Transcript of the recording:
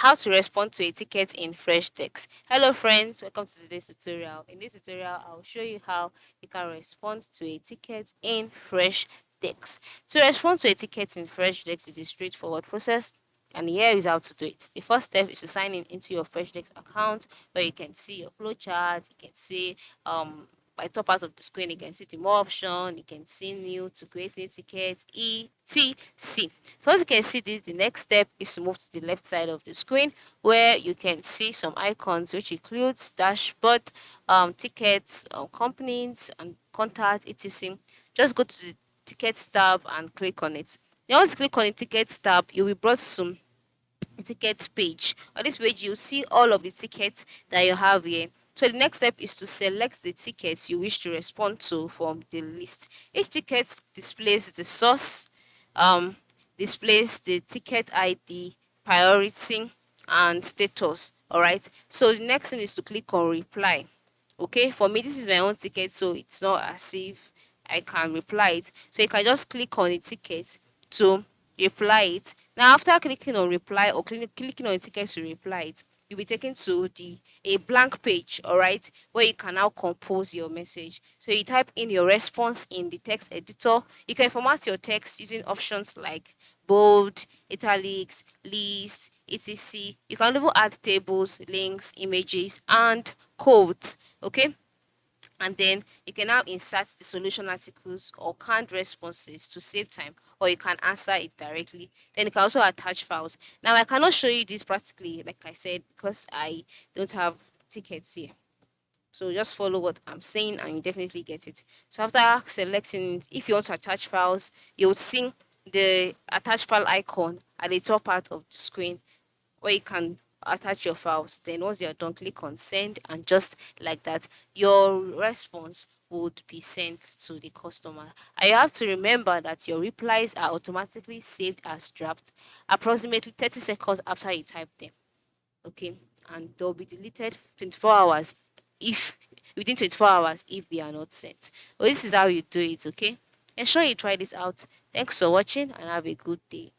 How to respond to a ticket in Freshdesk. Hello friends, welcome to today's tutorial. In this tutorial, I'll show you how you can respond to a ticket in Freshdesk. To respond to a ticket in Freshdesk is a straightforward process, and here is how to do it. The first step is to sign in into your Freshdesk account, where you can see your flowchart, you can see by top part of the screen, you can see the more option, you can see new to create new ticket, etc. So as you can see this, the next step is to move to the left side of the screen, where you can see some icons which includes dashboard, tickets, companies and contact, etc. Just go to the tickets tab and click on it. Now once you click on the tickets tab, you'll be brought to tickets page. On this page, you'll see all of the tickets that you have here. So the next step is to select the tickets you wish to respond to from the list. Each ticket displays the source, um, displays the ticket ID, priority, and status. Alright. So the next thing is to click on reply. Okay, for me this is my own ticket, so it's not as if I can reply it. So you can just click on the ticket to reply it. Now after clicking on reply or clicking on the ticket to reply it, you'll be taken to the a blank page, all right, where you can now compose your message. So you type in your response in the text editor. You can format your text using options like bold, italics, list, etc. You can even add tables, links, images, and codes. Okay, and then you can now insert the solution articles or canned responses to save time, or you can answer it directly. Then you can also attach files. Now I cannot show you this practically, like I said, because I don't have tickets here. So just follow what I'm saying and you definitely get it. So after selecting it, if you want to attach files, you'll see the attach file icon at the top part of the screen, where you can attach your files. Then once you're done, click on send, and just like that, your response would be sent to the customer. And you have to remember that your replies are automatically saved as draft approximately 30 seconds after you type them. Okay, and they'll be deleted 24 hours if within 24 hours if they are not sent. Well, this is how you do it. Okay, ensure you try this out. Thanks for watching and have a good day.